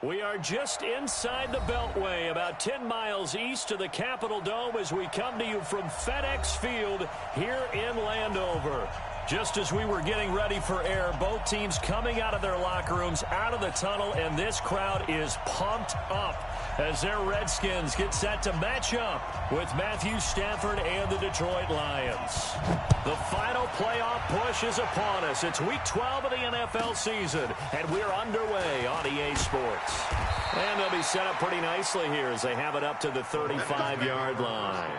We are just inside the Beltway, about 10 miles east of the Capitol Dome as we come to you from FedEx Field here in Landover. Just as we were getting ready for air, both teams coming out of their locker rooms, out of the tunnel, and this crowd is pumped up as their Redskins get set to match up with Matthew Stafford and the Detroit Lions. The final playoff push is upon us. It's Week 12 of the NFL season, and we're underway on EA Sports. And they'll be set up pretty nicely here as they have it up to the 35-yard line.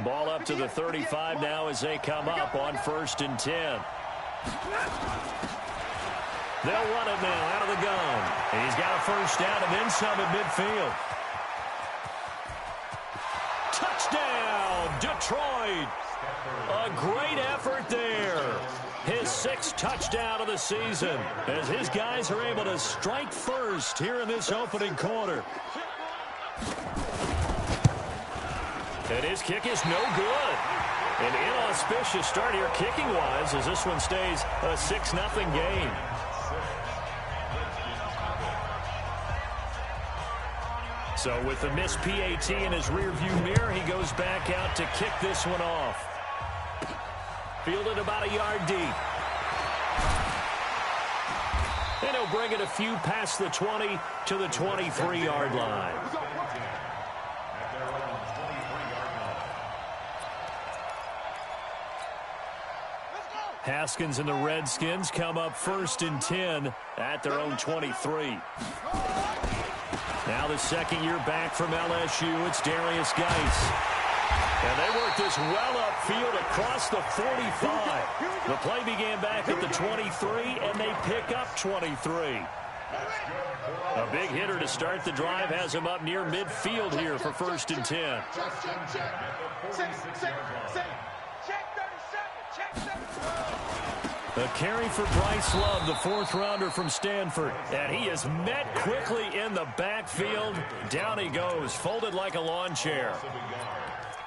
Ball up to the 35 now as they come up on 1st and 10. They'll run it now out of the gun. And he's got a first down and then some at midfield. Touchdown, Detroit. A great effort there. His 6th touchdown of the season as his guys are able to strike first here in this opening quarter. And his kick is no good. An inauspicious start here kicking-wise as this one stays a 6-0 game. So with the missed PAT in his rearview mirror, he goes back out to kick this one off. Fielded about a yard deep. And he'll bring it a few past the 20 to the 23-yard line. Haskins and the Redskins come up 1st and 10 at their own 23. Now the second year back from LSU, it's Darius Geis. And they work this well upfield across the 45. The play began back at the 23, and they pick up 23. A big hitter to start the drive has him up near midfield here for 1st and 10. A carry for Bryce Love, the 4th rounder from Stanford. And he is met quickly in the backfield. Down he goes, folded like a lawn chair.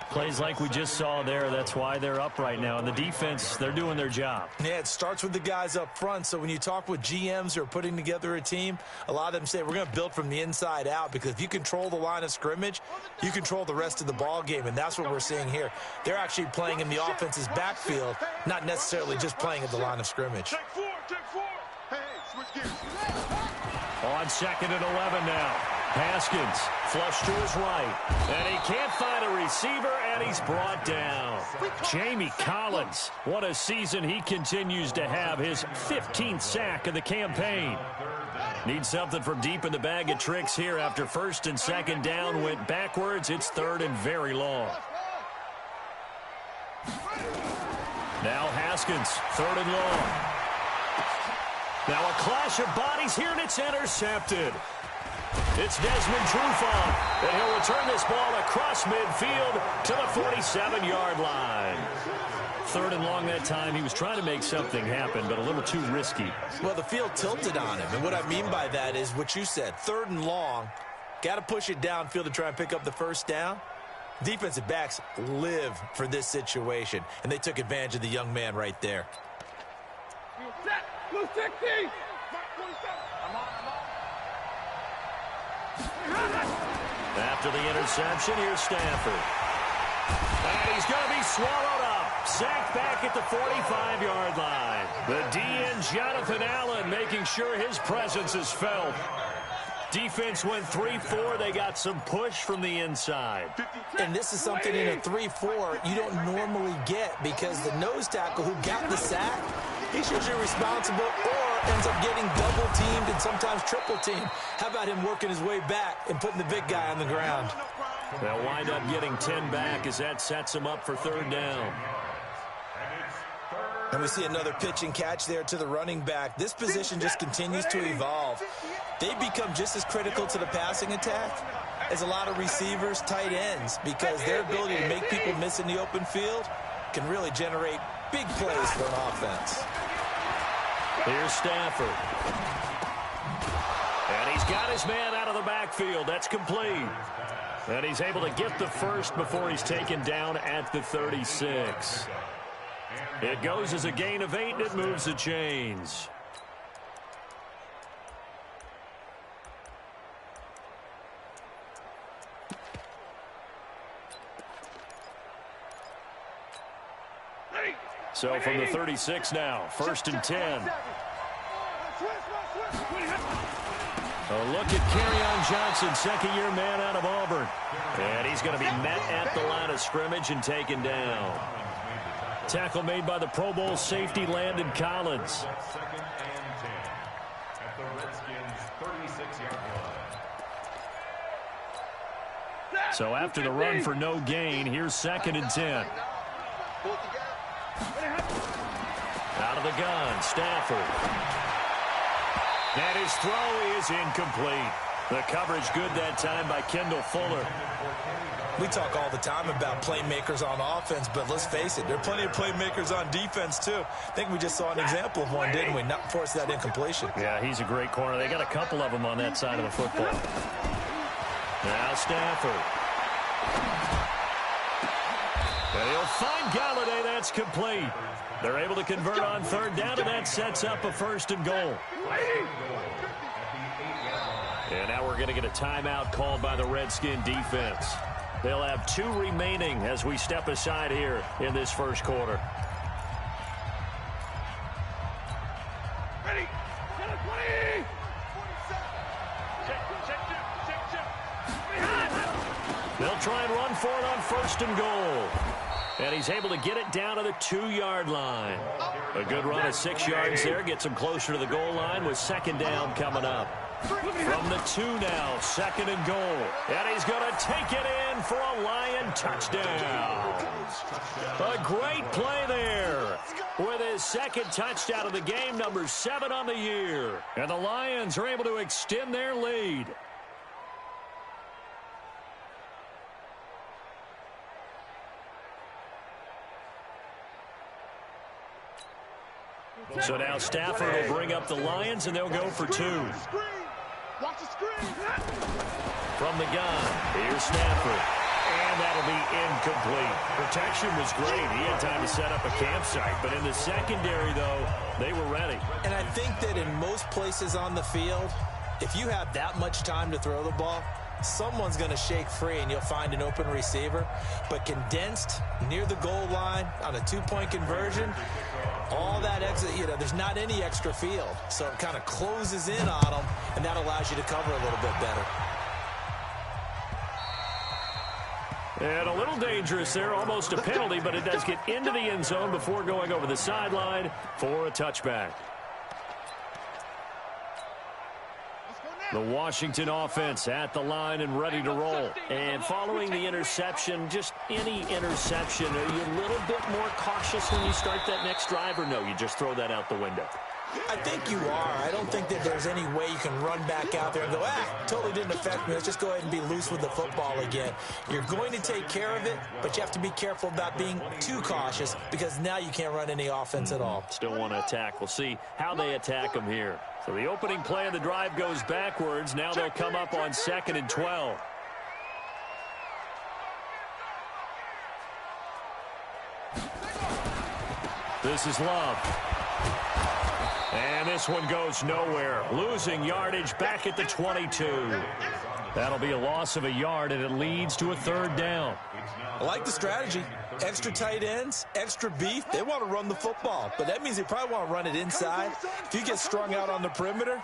Plays like we just saw there. That's why they're up right now. And the defense, they're doing their job. Yeah, it starts with the guys up front. So when you talk with GMs who are putting together a team, a lot of them say we're going to build from the inside out, because if you control the line of scrimmage, you control the rest of the ball game. And that's what we're seeing here. They're actually playing in the offense's backfield, not necessarily just playing at the line of scrimmage. On 2nd and 11 now. Haskins, flush to his right. And he can't find a receiver, and he's brought down. Jamie Collins, what a season he continues to have. His 15th sack of the campaign. Needs something from deep in the bag of tricks here after 1st and 2nd down went backwards. It's 3rd and very long. Now Haskins, 3rd and long. Now a clash of bodies here, and it's intercepted. It's Desmond Trufant, and he'll return this ball across midfield to the 47-yard line. 3rd and long that time. He was trying to make something happen, but a little too risky. Well, the field tilted on him, and what I mean by that is what you said. 3rd and long, got to push it downfield to try and pick up the first down. Defensive backs live for this situation, and they took advantage of the young man right there. After the interception, here's Stanford. And he's going to be swallowed up. Sacked back at the 45-yard line. The DN, Jonathan Allen, making sure his presence is felt. Defense went 3-4. They got some push from the inside. And this is something in a 3-4 you don't normally get, because the nose tackle who got the sack, he's usually responsible or ends up getting double-teamed and sometimes triple-teamed. How about him working his way back and putting the big guy on the ground? They'll wind up getting 10 back as that sets them up for third down. And we see another pitch and catch there to the running back. This position just continues to evolve. They become just as critical to the passing attack as a lot of receivers, tight ends, because their ability to make people miss in the open field can really generate big plays for an offense. Here's Stafford. And he's got his man out of the backfield. That's complete. And he's able to get the first before he's taken down at the 36. It goes as a gain of 8, and it moves the chains. So from the 36 now, 1st and 10. A look at Kerryon Johnson, second-year man out of Auburn. And he's going to be met at the line of scrimmage and taken down. Tackle made by the Pro Bowl safety Landon Collins. So after the run for no gain, here's 2nd and 10. Out of the gun, Stafford. And his throw is incomplete. The coverage good that time by Kendall Fuller. We talk all the time about playmakers on offense, but let's face it, there are plenty of playmakers on defense, too. I think we just saw an example of one, didn't we? Not force that incompletion. Yeah, he's a great corner. They got a couple of them on that side of the football. Now Stafford. And he'll find Galladay. That's complete. They're able to convert on third down, and that sets up a 1st and goal. And now we're going to get a timeout called by the Redskin defense. They'll have 2 remaining as we step aside here in this first quarter. Ready. They'll try and run for it on 1st and goal. And he's able to get it down to the 2-yard line. A good run of 6 yards there. Gets him closer to the goal line with 2nd down coming up. From the 2 now, 2nd and goal. And he's going to take it in for a Lion touchdown. A great play there with his 2nd touchdown of the game, number 7 on the year. And the Lions are able to extend their lead. So now Stafford will bring up the Lions, and they'll go for 2. Watch the screen. From the gun, here's Stafford. And that'll be incomplete. Protection was great. He had time to set up a campsite. But in the secondary, though, they were ready. And I think that in most places on the field, if you have that much time to throw the ball, someone's going to shake free and you'll find an open receiver. But condensed near the goal line on a 2-point conversion, all that extra, there's not any extra field. So it kind of closes in on them, and that allows you to cover a little bit better. And a little dangerous there, almost a penalty, but it does get into the end zone before going over the sideline for a touchback. The Washington offense at the line and ready to roll. And following the interception, just any interception, are you a little bit more cautious when you start that next drive, or no, you just throw that out the window? I think you are. I don't think that there's any way you can run back out there and go, totally didn't affect me. Let's just go ahead and be loose with the football again. You're going to take care of it, but you have to be careful about being too cautious because now you can't run any offense at all. Still want to attack. We'll see how they attack them here. So the opening play of the drive goes backwards. Now they'll come up on 2nd and 12. This is Love. And this one goes nowhere. Losing yardage back at the 22. That'll be a loss of a yard, and it leads to a 3rd down. I like the strategy. Extra tight ends, extra beef. They want to run the football, but that means they probably want to run it inside. If you get strung out on the perimeter,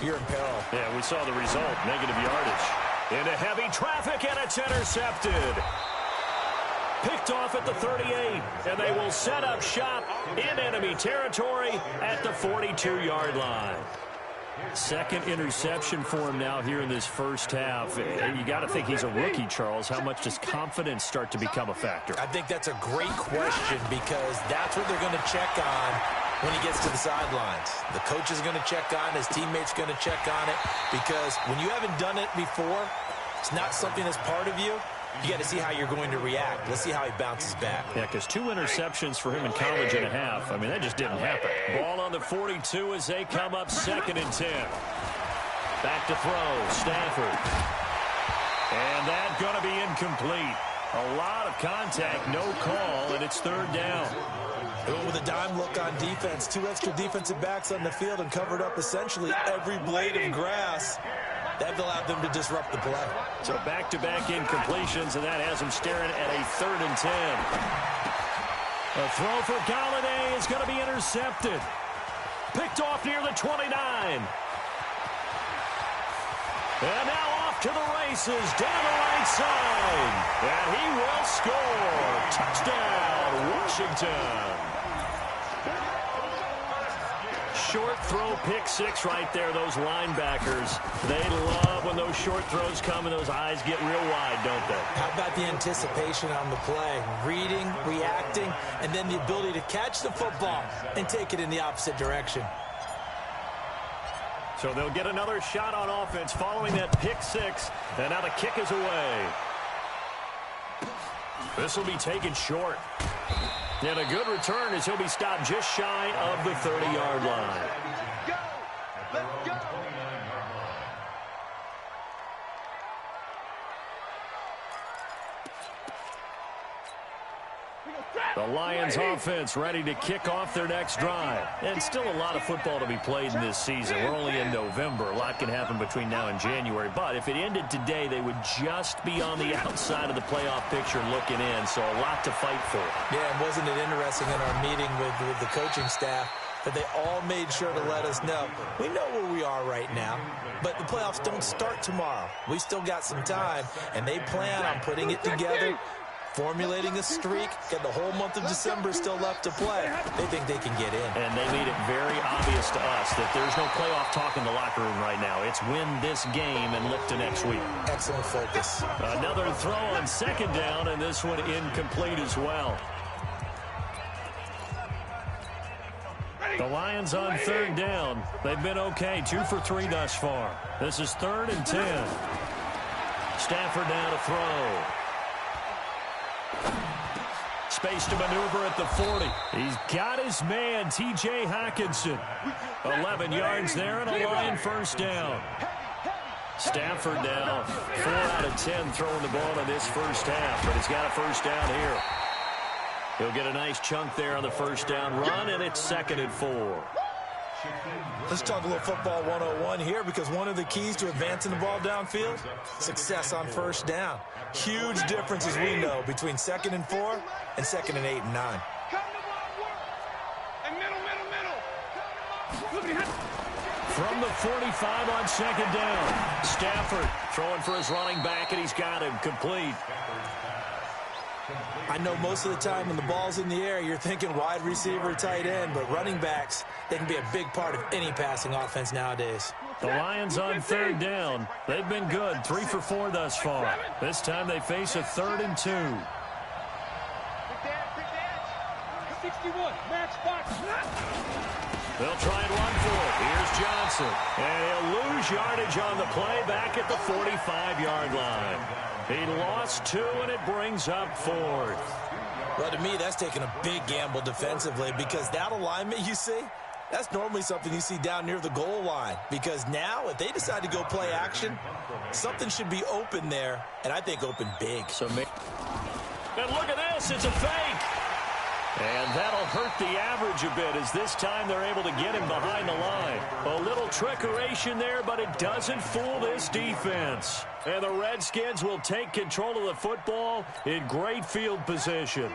you're in peril. Yeah, we saw the result, negative yardage. Into heavy traffic, and it's intercepted. Picked off at the 38, and they will set up shop in enemy territory at the 42-yard line. Second interception for him now here in this first half. You got to think he's a rookie, Charles. How much does confidence start to become a factor? I think that's a great question because that's what they're going to check on when he gets to the sidelines. The coach is going to check on it. His teammates going to check on it because when you haven't done it before, it's not something that's part of you. You got to see how you're going to react. Let's see how he bounces back. Yeah, because 2 interceptions for him in college and a half. I mean, that just didn't happen. Ball on the 42 as they come up 2nd and 10. Back to throw, Stafford. And that's going to be incomplete. A lot of contact, no call, and it's 3rd down. With a dime look on defense, 2 extra defensive backs on the field and covered up essentially every blade of grass. That allowed them to disrupt the play. So back-to-back incompletions, and that has him staring at a 3rd and 10. A throw for Galladay is going to be intercepted. Picked off near the 29. And now off to the races, down the right side. And he will score. Touchdown, Washington. Short throw, pick 6 right there. Those linebackers, they love when those short throws come and those eyes get real wide, don't they? How about the anticipation on the play? Reading, reacting, and then the ability to catch the football and take it in the opposite direction. So they'll get another shot on offense following that pick 6, and now the kick is away. This will be taken short. And a good return as he'll be stopped just shy of the 30-yard line. Go! Let's go! The Lions offense ready to kick off their next drive. And still a lot of football to be played in this season. We're only in November. A lot can happen between now and January. But if it ended today, they would just be on the outside of the playoff picture looking in. So a lot to fight for. Yeah, and wasn't it interesting in our meeting with the coaching staff that they all made sure to let us know, we know where we are right now, but the playoffs don't start tomorrow. We still got some time, and they plan on putting it together, formulating a streak, got the whole month of December still left to play. They think they can get in. And they made it very obvious to us that there's no playoff talk in the locker room right now. It's win this game and look to next week. Excellent focus. Another throw on 2nd down, and this one incomplete as well. The Lions on 3rd down. They've been okay, 2 for 3 thus far. This is 3rd and 10. Stafford down to throw. Space to maneuver at the 40. He's got his man, T.J. Hockenson. 11 yards there and a Lion 1st down. Stafford now 4 out of 10 throwing the ball in this first half, but he's got a 1st down here. He'll get a nice chunk there on the 1st down run, and it's 2nd and 4. Let's talk a little football 101 here because one of the keys to advancing the ball downfield, success on 1st down. Huge difference, as we know, between 2nd and 4 and 2nd and 8 and 9. From the 45 on 2nd down, Stafford throwing for his running back, and he's got him complete. I know most of the time when the ball's in the air, you're thinking wide receiver, tight end, but running backs, they can be a big part of any passing offense nowadays. The Lions on 3rd down. They've been good, 3 for 4 thus far. This time they face a 3rd and 2. 61, match box. They'll try and run for it. Here's Johnson. And he'll lose yardage on the play back at the 45-yard line. He lost 2, and it brings up 4th. Well, to me, that's taking a big gamble defensively because that alignment you see, that's normally something you see down near the goal line. Because now, if they decide to go play action, something should be open there, and I think open big. And look at this. It's a fake. And that'll hurt the average a bit as this time they're able to get him behind the line. A little trickeration there, but it doesn't fool this defense. And the Redskins will take control of the football in great field position.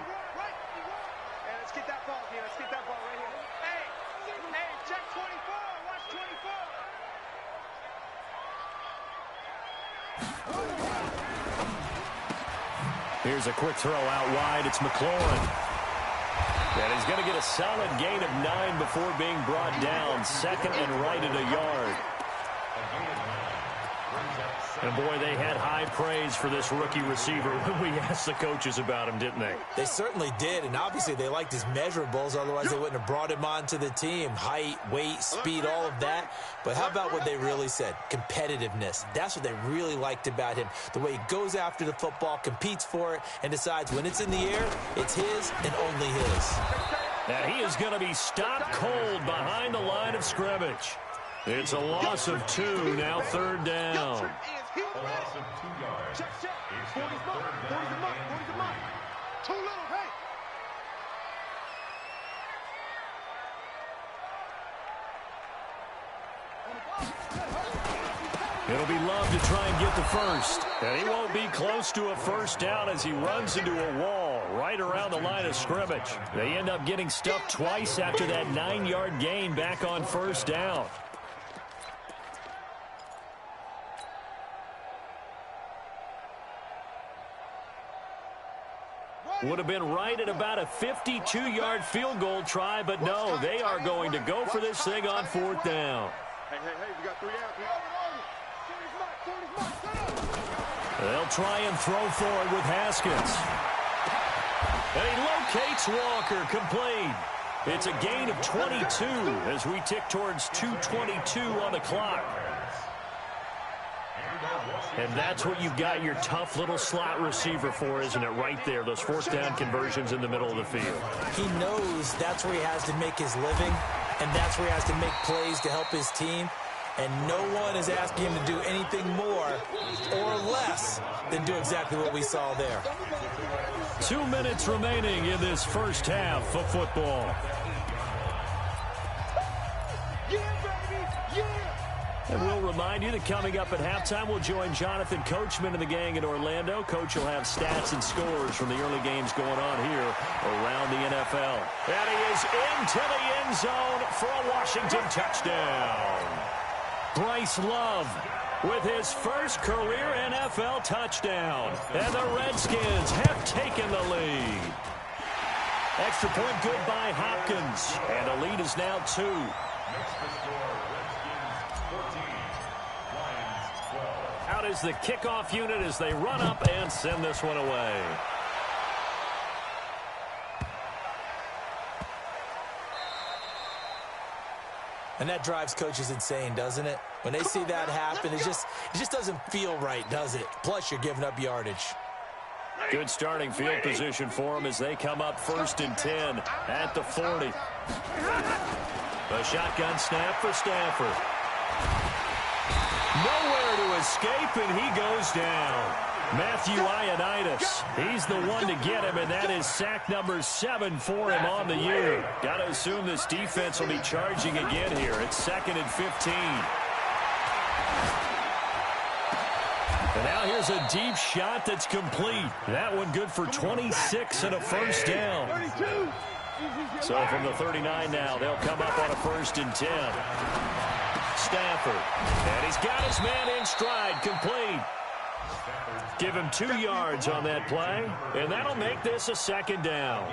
Let's get that ball here. Let's get that ball right here. Hey, check 24. Watch 24. Here's a quick throw out wide. It's McLaurin. And he's going to get a solid gain of 9 before being brought down. Second and right at a yard. And, boy, they had high praise for this rookie receiver when we asked the coaches about him, didn't they? They certainly did, and obviously they liked his measurables. Otherwise, they wouldn't have brought him onto the team. Height, weight, speed, all of that. But how about what they really said? Competitiveness. That's what they really liked about him. The way he goes after the football, competes for it, and decides when it's in the air, it's his and only his. Now he is going to be stopped cold behind the line of scrimmage. It's a loss of 2, now third down. A loss of 2 yards. Check. 40's a mark. Too little, hey. It'll be Love to try and get the first. And he won't be close to a first down as he runs into a wall right around the line of scrimmage. They end up getting stuffed twice after that 9-yard gain back on first down. Would have been right at about a 52-yard field goal try, but no, they are going to go for this thing on fourth down. Hey, we got 3 out. They'll try and throw for it with Haskins. And he locates Walker, complete. It's a gain of 22 as we tick towards 2:22 on the clock. And that's what you've got your tough little slot receiver for, isn't it? Right there, those fourth down conversions in the middle of the field. He knows that's where he has to make his living, and that's where he has to make plays to help his team. And no one is asking him to do anything more or less than do exactly what we saw there. 2 minutes remaining in this first half of football. And we'll remind you that coming up at halftime, we'll join Jonathan Coachman and the gang in Orlando. Coach will have stats and scores from the early games going on here around the NFL. And he is into the end zone for a Washington touchdown. Bryce Love with his first career NFL touchdown. And the Redskins have taken the lead. Extra point good by Hopkins. And the lead is now 2. Out is the kickoff unit as they run up and send this one away. And that drives coaches insane, doesn't it? When they see that happen, it just doesn't feel right, does it? Plus, you're giving up yardage. Good starting field position for them as they come up 1st and 10 at the 40. A shotgun snap for Stafford. Nowhere to escape, and he goes down. Matthew Ioannidis, he's the one to get him, and that is sack number 7 for him on the year. Got to assume this defense will be charging again here. It's 2nd and 15. And now here's a deep shot that's complete. That one good for 26 and a first down. So from the 39 now, they'll come up on a 1st and 10. Stafford, and he's got his man in stride, complete. Give him 2 yards on that play, and that'll make this a 2nd down.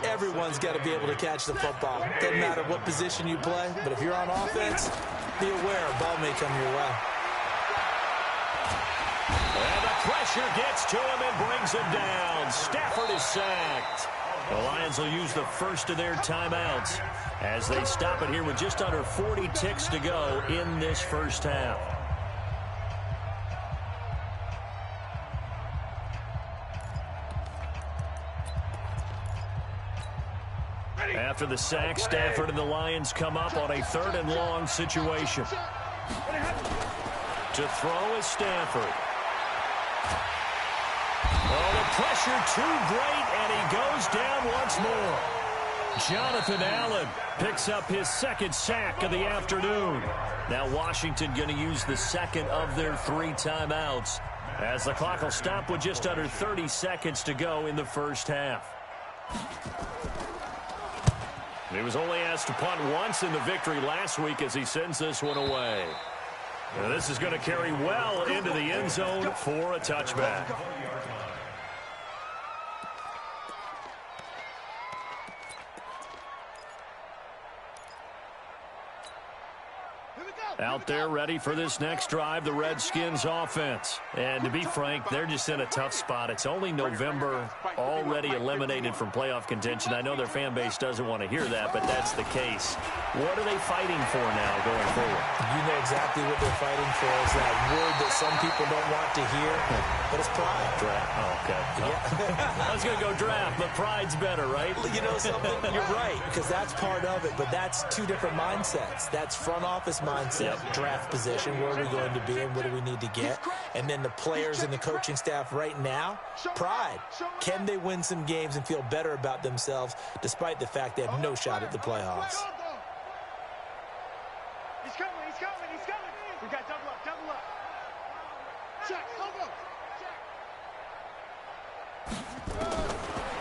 Everyone's got to be able to catch the football. Doesn't matter what position you play, but if you're on offense, be aware a ball may come your way. And the pressure gets to him and brings him down. Stafford is sacked. The Lions will use the first of their timeouts as they stop it here with just under 40 ticks to go in this first half. After the sack, Stafford and the Lions come up on a 3rd and long situation. To throw is Stafford. Oh, the pressure too great, and he goes down once more. Jonathan Allen picks up his 2nd sack of the afternoon. Now Washington going to use the 2nd of their 3 timeouts as the clock will stop with just under 30 seconds to go in the first half. He was only asked to punt once in the victory last week as he sends this one away. Now this is going to carry well into the end zone for a touchback. Out there ready for this next drive, the Redskins offense. And to be frank, they're just in a tough spot. It's only November, already eliminated from playoff contention. I know their fan base doesn't want to hear that, but that's the case. What are they fighting for now going forward? You know exactly what they're fighting for. Is that word that some people don't want to hear, but it's pride. Draft. Oh, okay. Yeah. I was going to go draft, but pride's better, right? You know something? You're right, because that's part of it, but that's two different mindsets. That's front office mindset. Yep. Draft position, where are we going to be and what do we need to get? And then the players and the coaching staff right now, pride. Can they win some games and feel better about themselves despite the fact they have no shot at the playoffs? He's coming, he's coming, he's coming. We got double up, double up. Check, double.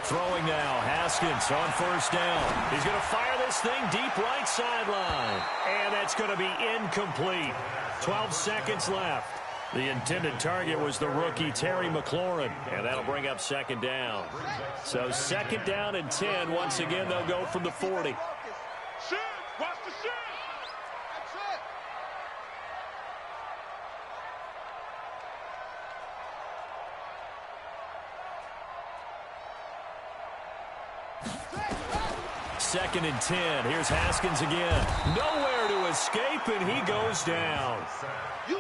Throwing now, Haskins on first down. He's going to fire this thing deep right sideline. And that's going to be incomplete. 12 seconds left. The intended target was the rookie Terry McLaurin. And that'll bring up second down. So second down and 10. Once again, they'll go from the 40. Shoot! Watch the shoot! That's it! Second and 10. Here's Haskins again. Nowhere to escape, and he goes down.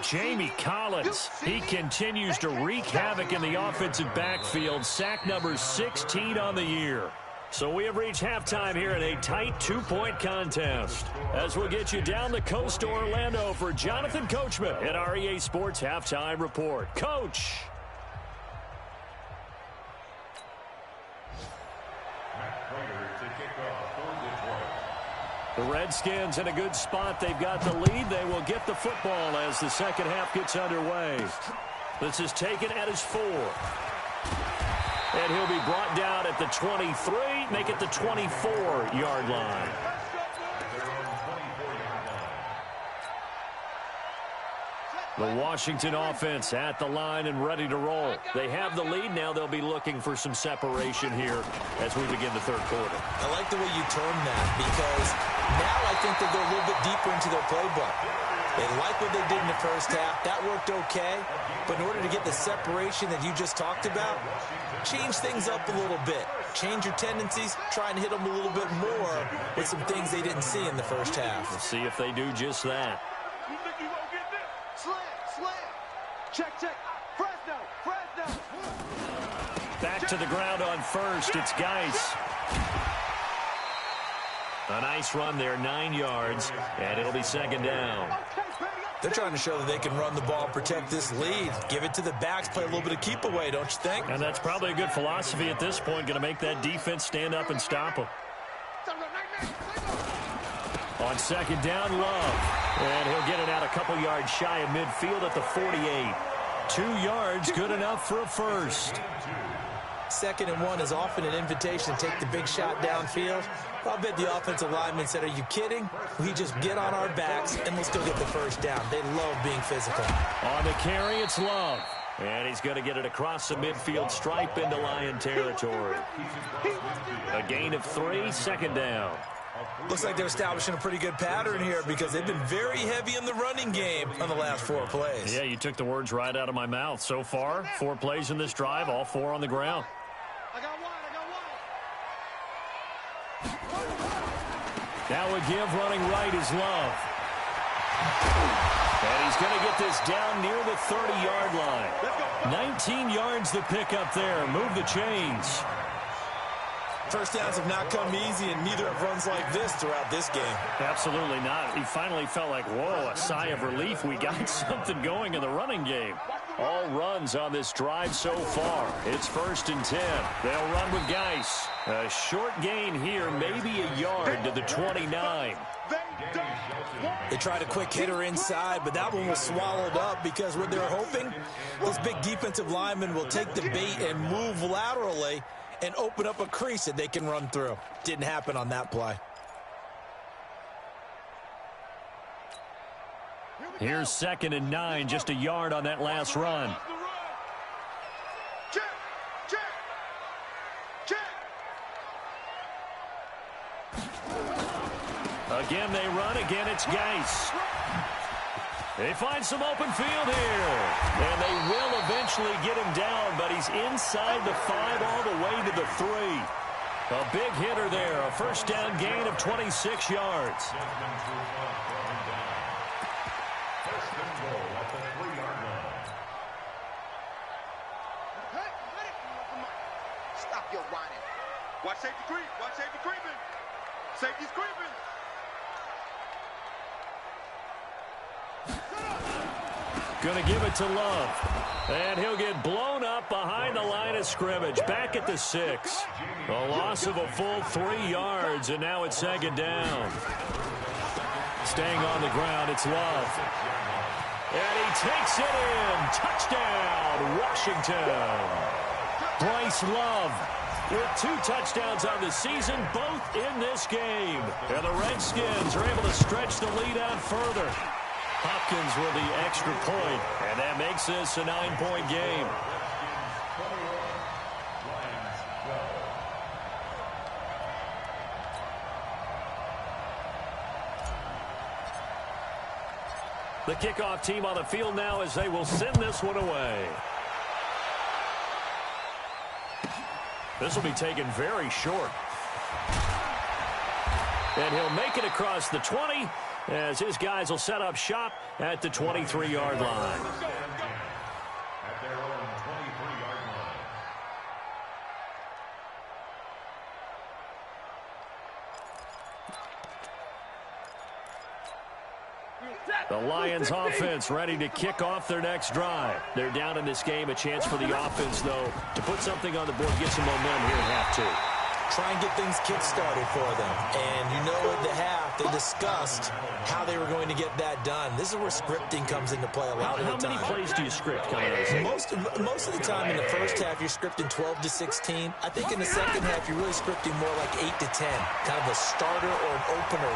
Jamie Collins, he continues to wreak havoc in the offensive backfield. Sack number 16 on the year. So we have reached halftime here in a tight two-point contest. As we'll get you down the coast to Orlando for Jonathan Coachman at our EA Sports Halftime Report. Coach. The Redskins in a good spot. They've got the lead. They will get the football as the second half gets underway. This is taken at his 4. And he'll be brought down at the 23, make it the 24-yard line. The Washington offense at the line and ready to roll. They have the lead. Now they'll be looking for some separation here as we begin the third quarter. I like the way you term that because now I think they go a little bit deeper into their playbook. They like what they did in the first half. That worked okay. But in order to get the separation that you just talked about, change things up a little bit. Change your tendencies. Try and hit them a little bit more with some things they didn't see in the first half. We'll see if they do just that. You think you won't get this? Slam. Check. Fresno. Back to the ground on first. It's Geis. A nice run there, 9 yards, and it'll be second down. They're trying to show that they can run the ball, protect this lead. Give it to the backs, play a little bit of keep away, don't you think? And that's probably a good philosophy at this point, going to make that defense stand up and stop them. On second down, Love. And he'll get it out a couple yards shy of midfield at the 48. 2 yards, good enough for a first. Second and 1 is often an invitation to take the big shot downfield. I'll bet the offensive lineman said, are you kidding? We just get on our backs and let's go get the first down. They love being physical. On the carry, it's Love. And he's going to get it across the midfield stripe into Lion territory. A gain of 3, second down. Looks like they're establishing a pretty good pattern here because they've been very heavy in the running game on the last 4 plays. Yeah, you took the words right out of my mouth. So far, 4 plays in this drive, all 4 on the ground. I got one. Now a give running right is Love. And he's going to get this down near the 30-yard line. 19 yards the pickup there. Move the chains. First downs have not come easy, and neither have runs like this throughout this game. Absolutely not. He finally felt like, whoa, a sigh of relief. We got something going in the running game. All runs on this drive so far. It's 1st and 10. They'll run with Geis. A short gain here, maybe a yard to the 29. They tried a quick hitter inside, but that one was swallowed up because what they're hoping, this big defensive lineman will take the bait and move laterally and open up a crease that they can run through. Didn't happen on that play. Here's 2nd and 9, just a yard on that last run. Again, they run. Again, it's Geis. They find some open field here. And they will eventually get him down, but he's inside the 5 all the way to the 3. A big hitter there, a first down gain of 26 yards. Stop your whining. Watch safety creep. Watch safety creeping. Safety's creeping. Going to give it to Love. And he'll get blown up behind the line of scrimmage. Back at the 6. A loss of a full 3 yards, and now it's second down. Staying on the ground, it's Love. And he takes it in. Touchdown, Washington. Bryce Love with 2 touchdowns on the season, both in this game. And the Redskins are able to stretch the lead out further. Hopkins with the extra point, and that makes this a 9-point game. The kickoff team on the field now as they will send this one away. This will be taken very short. And he'll make it across the 20 as his guys will set up shop at the 23-yard line. The Lions offense ready to kick off their next drive. They're down in this game. A chance for the offense, though, to put something on the board, get some momentum here at half 2. Try and get things kick-started for them. And you know at the half, they discussed how they were going to get that done. This is where scripting comes into play a lot of the time. How many plays do you script coming out of this? Most of the time in the first half, you're scripting 12 to 16. I think in the second half, you're really scripting more like 8 to 10. Kind of a starter or an opener,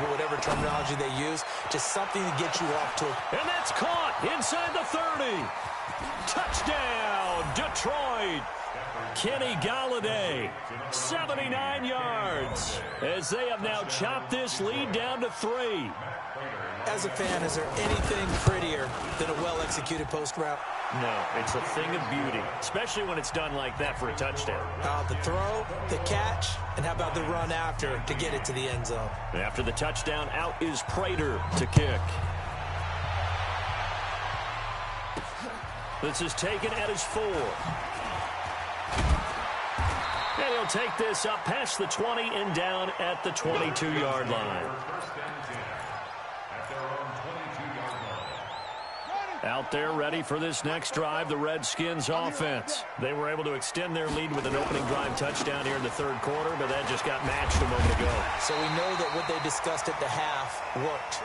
whatever terminology they use. Just something to get you off to. And that's caught inside the 30. Touchdown, Detroit. Kenny Galladay, 79 yards, as they have now chopped this lead down to 3. As a fan, is there anything prettier than a well-executed post route? No, it's a thing of beauty, especially when it's done like that for a touchdown. The throw, the catch, and how about the run after to get it to the end zone? After the touchdown, out is Prater to kick. This is taken at his 4. And he'll take this up past the 20 and down at the 22-yard line. Out there ready for this next drive, the Redskins offense. They were able to extend their lead with an opening drive touchdown here in the third quarter, but that just got matched a moment ago. So we know that what they discussed at the half worked.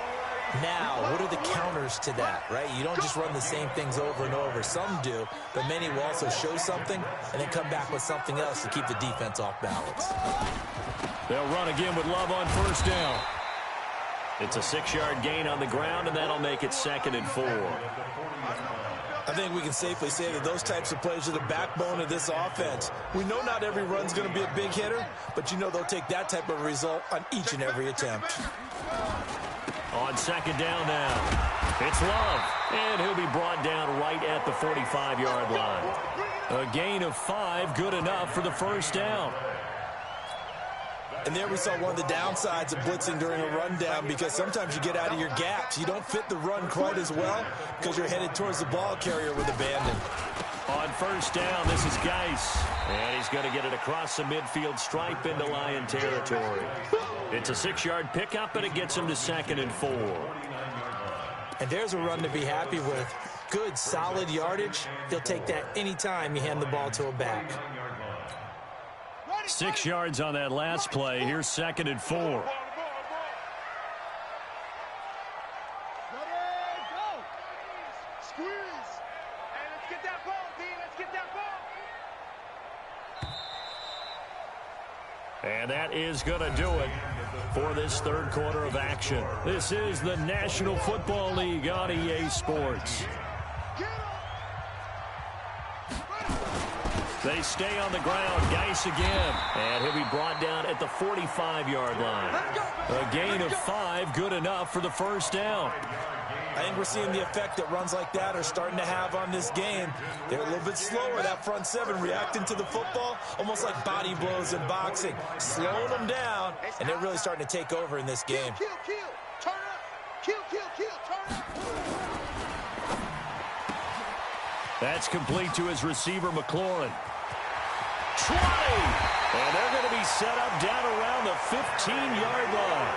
Now, what are the counters to that, right? You don't just run the same things over and over. Some do, but many will also show something and then come back with something else to keep the defense off balance. They'll run again with Love on first down. It's a 6-yard gain on the ground, and that'll make it 2nd and 4. I think we can safely say that those types of plays are the backbone of this offense. We know not every run's going to be a big hitter, but you know they'll take that type of result on each and every attempt. On second down now, it's Love, and he'll be brought down right at the 45-yard line. A gain of 5, good enough for the first down. And there we saw one of the downsides of blitzing during a rundown, because sometimes you get out of your gaps. You don't fit the run quite as well because you're headed towards the ball carrier with abandon. On first down, this is Geis, and he's going to get it across the midfield stripe into Lion territory. It's a 6-yard pickup, and it gets him to 2nd and 4. And there's a run to be happy with. Good, solid yardage. He'll take that anytime you hand the ball to a back. 6 yards on that last play. Here's 2nd and 4. And that is going to do it for this third quarter of action. This is the National Football League on EA Sports. They stay on the ground. Geis again. And he'll be brought down at the 45-yard line. A gain of 5, good enough for the first down. I think we're seeing the effect that runs like that are starting to have on this game. They're a little bit slower, that front seven, reacting to the football, almost like body blows in boxing, slowing them down, and they're really starting to take over in this game. Kill, turn up. Kill, turn up. That's complete to his receiver, McLaurin. 20! And they're going to be set up down around the 15-yard line.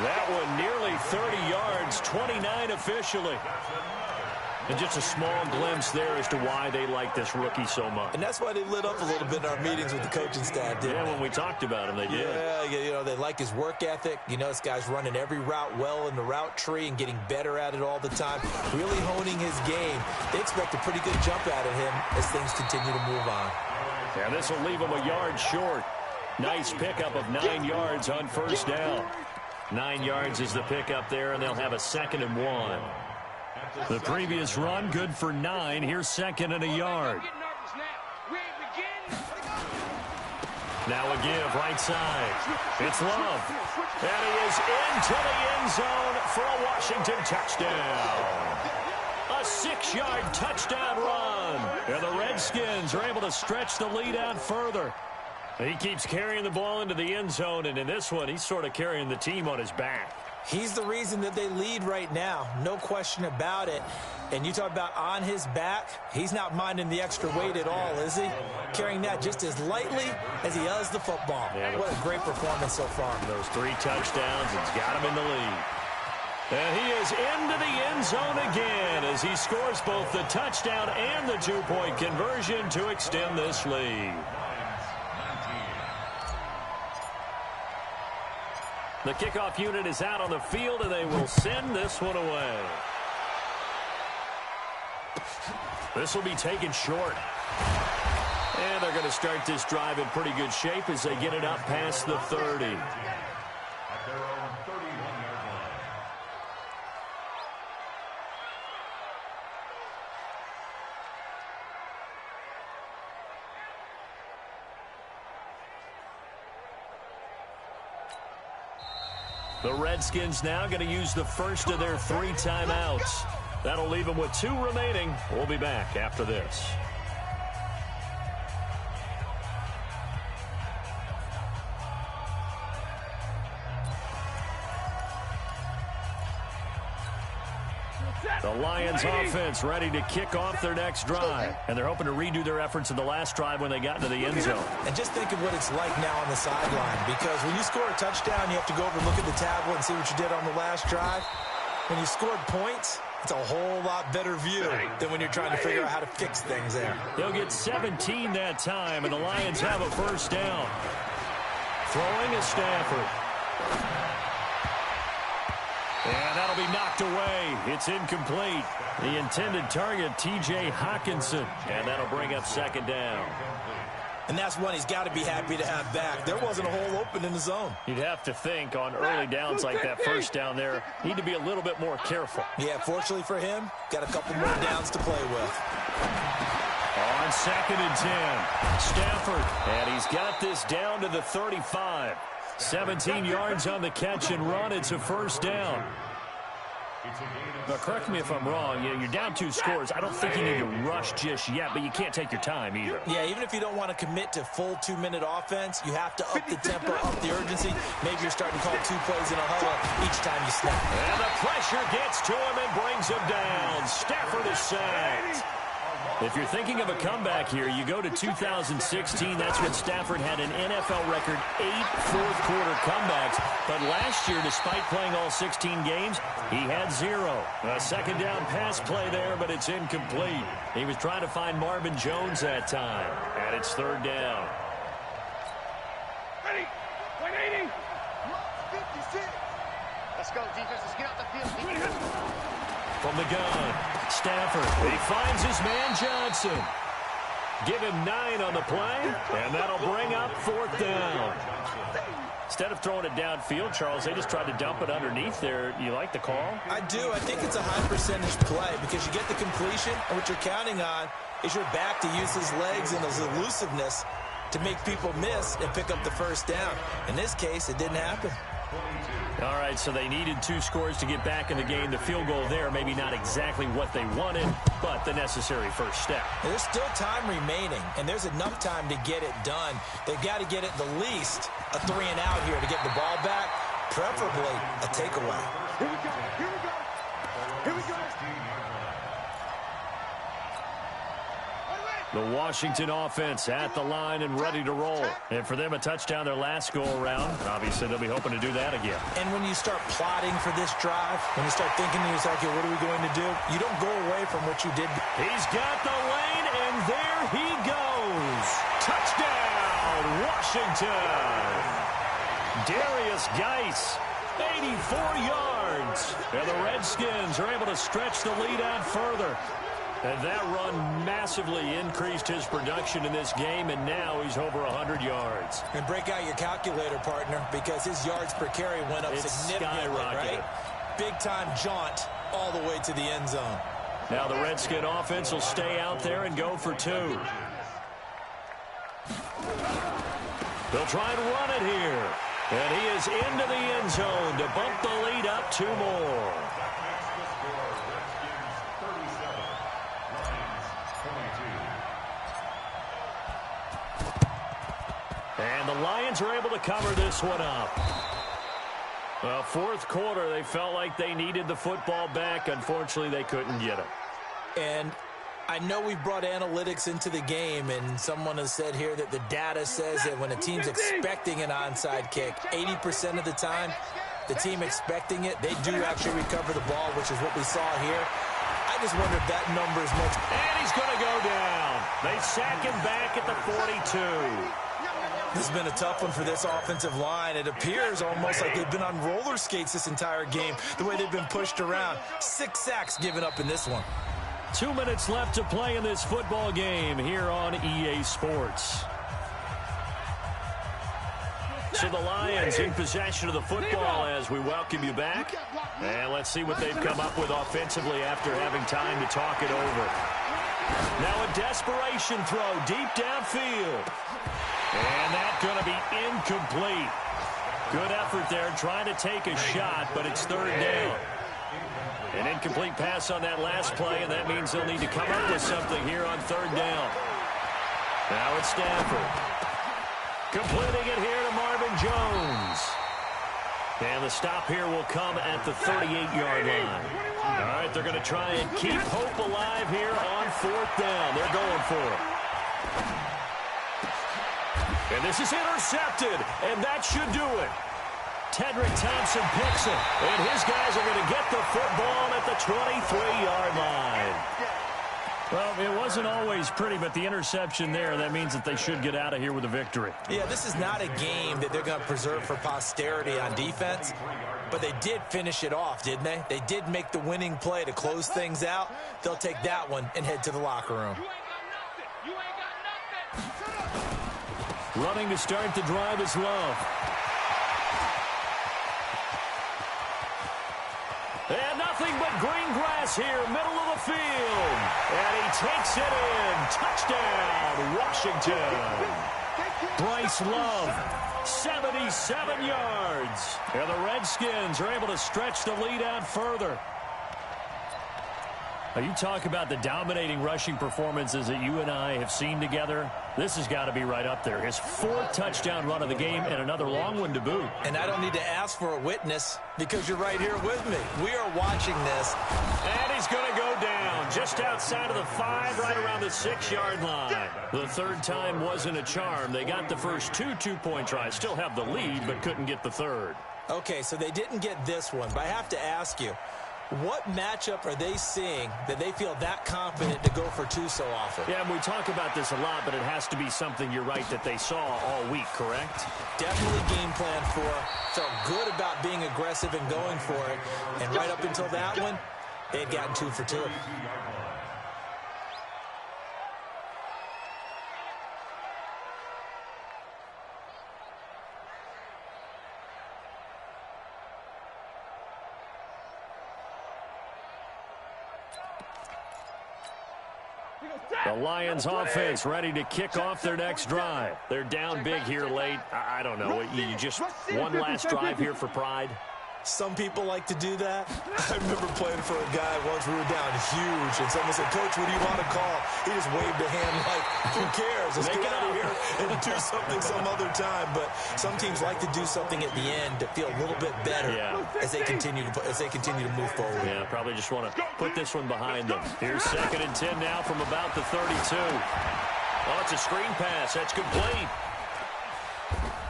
That one nearly 30 yards, 29 officially. And just a small glimpse there as to why they like this rookie so much. And that's why they lit up a little bit in our meetings with the coaching staff, didn't they? When we talked about him, they did. Yeah, you know, they like his work ethic. You know, this guy's running every route well in the route tree and getting better at it all the time, really honing his game. They expect a pretty good jump out of him as things continue to move on. Yeah, this will leave him a yard short. Nice pickup of 9 yards on first down. 9 yards is the pickup there, and they'll have a 2nd and 1. The previous run, good for 9. Here's 2nd and a yard. Now a give, right side. It's Love. And he is into the end zone for a Washington touchdown. A 6-yard touchdown run. And the Redskins are able to stretch the lead out further. He keeps carrying the ball into the end zone, and in this one, he's sort of carrying the team on his back. He's the reason that they lead right now, no question about it. And you talk about on his back, he's not minding the extra weight at all, is he? Carrying that just as lightly as he does the football. Yeah, what a great performance so far. Those 3 touchdowns, it's got him in the lead. And he is into the end zone again as he scores both the touchdown and the 2-point conversion to extend this lead. The kickoff unit is out on the field, and they will send this one away. This will be taken short. And they're going to start this drive in pretty good shape as they get it up past the 30. The Redskins now going to use the first of their 3 timeouts. That'll leave them with 2 remaining. We'll be back after this. The Lions offense ready to kick off their next drive. And they're hoping to redo their efforts in the last drive when they got into the end zone. And just think of what it's like now on the sideline. Because when you score a touchdown, you have to go over and look at the tablet and see what you did on the last drive. When you scored points, it's a whole lot better view than when you're trying to figure out how to fix things there. They'll get 17 that time, and the Lions have a first down. Throwing is Stafford. And that'll be knocked away. It's incomplete. The intended target, T.J. Hawkinson. And that'll bring up 2nd down. And that's one he's got to be happy to have back. There wasn't a hole open in the zone. You'd have to think on early downs like that first down there, need to be a little bit more careful. Yeah, fortunately for him, got a couple more downs to play with. On 2nd and 10, Stafford. And he's got this down to the 35. 17 yards on the catch and run. It's a first down. Now, correct me if I'm wrong. You're down 2 scores. I don't think you need to rush just yet, but you can't take your time either. Yeah, even if you don't want to commit to full 2-minute offense, you have to up the tempo, up the urgency. Maybe you're starting to call 2 plays in a huddle each time you snap. And the pressure gets to him and brings him down. Stafford is sacked. If you're thinking of a comeback here, you go to 2016. That's when Stafford had an NFL record 8 fourth-quarter comebacks. But last year, despite playing all 16 games, he had 0. A 2nd down pass play there, but it's incomplete. He was trying to find Marvin Jones that time. And it's 3rd down. Ready. 180. 56. Let's go, defense. Let's get out the field. From the gun, Stafford. He finds his man Johnson. Give him 9 on the play, and that'll bring up 4th down. Instead of throwing it downfield, Charles, they just tried to dump it underneath there. You like the call? I do. I think it's a high percentage play because you get the completion, and what you're counting on is your back to use his legs and his elusiveness to make people miss and pick up the first down. In this case, it didn't happen. All right, so they needed 2 scores to get back in the game. The field goal there, maybe not exactly what they wanted, but the necessary first step. There's still time remaining, and there's enough time to get it done. They've got to get at the least a 3-and-out here to get the ball back, preferably a takeaway. Here we go. Here we go. Here we go. The Washington offense at the line and ready to roll. And for them, a touchdown their last go-around. Obviously, they'll be hoping to do that again. And when you start plotting for this drive, when you start thinking to yourself, okay, what are we going to do? You don't go away from what you did. He's got the lane, and there he goes. Touchdown, Washington. Darius Geis, 84 yards. And the Redskins are able to stretch the lead out further. And that run massively increased his production in this game, and now he's over 100 yards. And break out your calculator, partner, because his yards per carry went up significantly, right? Big-time jaunt all the way to the end zone. Now the Redskin offense will stay out there and go for 2. They'll try and run it here. And he is into the end zone to bump the lead up 2 more. And the Lions are able to cover this one up. Well, fourth quarter, they felt like they needed the football back. Unfortunately, they couldn't get it. And I know we brought analytics into the game, and someone has said here that the data says that when a team's expecting an onside kick, 80% of the time, the team expecting it, they do actually recover the ball, which is what we saw here. I just wonder if that number is much. And he's going to go down. They sack him back at the 42. This has been a tough one for this offensive line. It appears almost like they've been on roller skates this entire game, the way they've been pushed around. 6 sacks given up in this one. 2 minutes left to play in this football game here on EA Sports. So the Lions in possession of the football as we welcome you back. And let's see what they've come up with offensively after having time to talk it over. Now a desperation throw deep downfield. And that's going to be incomplete. Good effort there trying to take a shot, but it's 3rd down. An incomplete pass on that last play, and that means they'll need to come up with something here on 3rd down. Now it's Stafford. Completing it here to Marvin Jones. And the stop here will come at the 38-yard line. All right, they're going to try and keep hope alive here on 4th down. They're going for it. And this is intercepted, and that should do it. Tedrick Thompson picks it, and his guys are going to get the football at the 23-yard line. Well, it wasn't always pretty, but the interception there, that means that they should get out of here with a victory. Yeah, this is not a game that they're going to preserve for posterity on defense, but they did finish it off, didn't they? They did make the winning play to close things out. They'll take that one and head to the locker room. Running to start the drive is Love. And nothing but green grass here, middle of the field. And he takes it in. Touchdown, Washington. Bryce Love, 77 yards. And the Redskins are able to stretch the lead out further. Now, you talk about the dominating rushing performances that you and I have seen together. This has got to be right up there. His 4th touchdown run of the game and another long one to boot. And I don't need to ask for a witness because you're right here with me. We are watching this. And he's going to go down just outside of the 5, right around the 6-yard line. The 3rd time wasn't a charm. They got the first 2 two-point tries. Still have the lead, but couldn't get the 3rd. Okay, so they didn't get this one, but I have to ask you, what matchup are they seeing that they feel that confident to go for 2 so often? Yeah, and we talk about this a lot, but it has to be something, you're right, that they saw all week, correct? Definitely game plan for. Felt good about being aggressive and going for it. And right up until that one, they had gotten 2 for 2. The Lions offense ready to kick off their next drive. They're down big here late. I don't know. You just one last drive here for pride. Some people like to do that. I remember playing for a guy once. We were down huge, and someone said, "Coach, what do you want to call?" He just waved a hand like, "Who cares? Let's get out of here and do something some other time." But some teams like to do something at the end to feel a little bit better as they continue to move forward. Yeah, probably just want to put this one behind them. Here's 2nd and 10 now from about the 32. Oh, it's a screen pass. That's complete.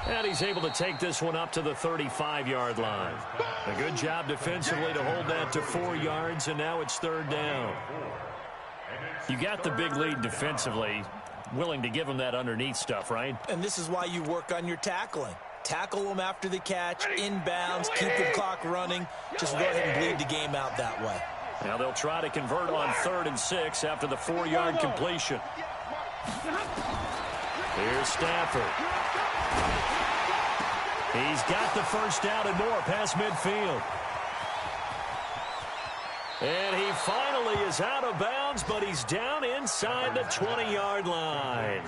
And he's able to take this one up to the 35-yard line. A good job defensively to hold that to 4 yards, and now it's 3rd down. You got the big lead defensively, willing to give him that underneath stuff, right? And this is why you work on your tackling. Tackle them after the catch, inbounds, keep the clock running. Just go ahead and bleed the game out that way. Now they'll try to convert on 3rd and 6 after the 4-yard completion. Here's Stafford. He's got the first down and more past midfield. And he finally is out of bounds, but he's down inside the 20-yard line.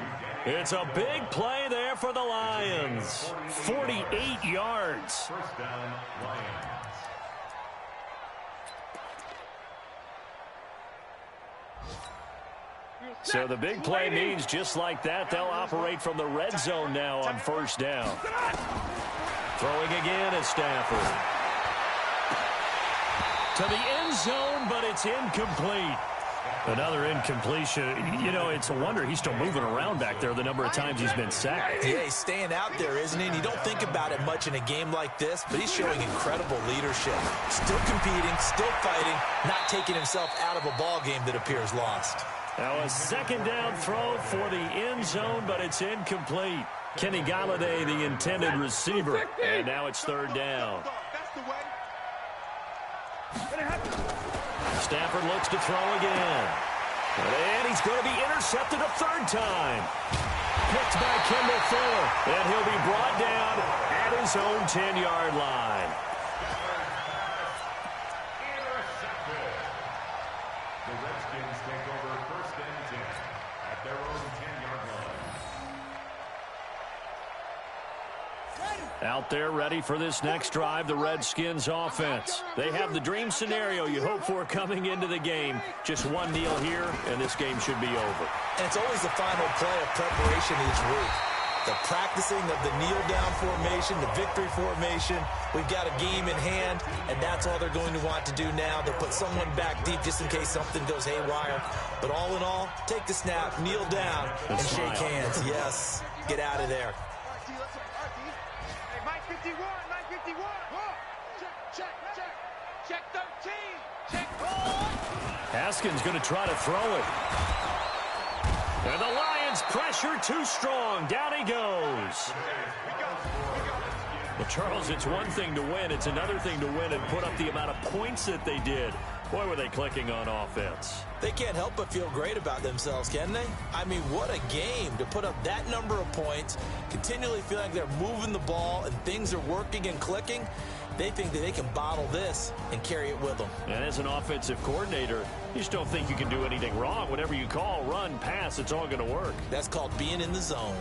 It's a big play there for the Lions. 48 yards. First down, Lions. So the big play means just like that, they'll operate from the red zone now on 1st down. Throwing again is Stafford. To the end zone, but it's incomplete. Another incompletion. You know, it's a wonder he's still moving around back there the number of times he's been sacked. Yeah, he's staying out there, isn't he? And you don't think about it much in a game like this, but he's showing incredible leadership. Still competing, still fighting, not taking himself out of a ball game that appears lost. Now a 2nd down throw for the end zone, but it's incomplete. Kenny Galladay, the intended receiver. And now it's 3rd down. Stafford looks to throw again. And he's going to be intercepted a 3rd time. Picked by Kendall Fuller. And he'll be brought down at his own 10-yard line. The Redskins take over 1st and 10 at their own 10-yard line. Out there ready for this next drive, the Redskins offense. They have the dream scenario you hope for coming into the game. Just one kneel here, and this game should be over. And it's always the final play of preparation each week. The practicing of the kneel-down formation, the victory formation. We've got a game in hand, and that's all they're going to want to do now. They'll put someone back deep just in case something goes haywire. But all in all, take the snap, kneel down, and shake hands. Yes, get out of there. Hey, Mike 51, Mike 51. Check 13. Check. Haskins going to try to throw it. And the Lions pressure too strong. Down he goes. Well, Charles, it's one thing to win. It's another thing to win and put up the amount of points that they did. Boy, were they clicking on offense. They can't help but feel great about themselves, can they? I mean, what a game to put up that number of points, continually feeling like they're moving the ball and things are working and clicking. They think that they can bottle this and carry it with them. And as an offensive coordinator, you just don't think you can do anything wrong. Whatever you call, run, pass, it's all going to work. That's called being in the zone.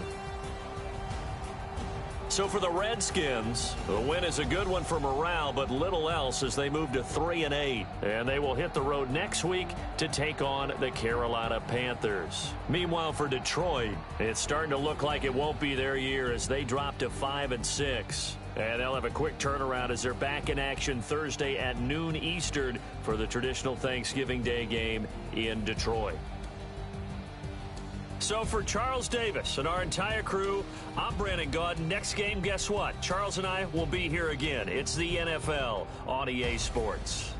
So for the Redskins, the win is a good one for morale, but little else as they move to 3-8. And they will hit the road next week to take on the Carolina Panthers. Meanwhile, for Detroit, it's starting to look like it won't be their year as they drop to 5-6. And they'll have a quick turnaround as they're back in action Thursday at noon Eastern for the traditional Thanksgiving Day game in Detroit. So for Charles Davis and our entire crew, I'm Brandon Gaudin. Next game, guess what? Charles and I will be here again. It's the NFL on EA Sports.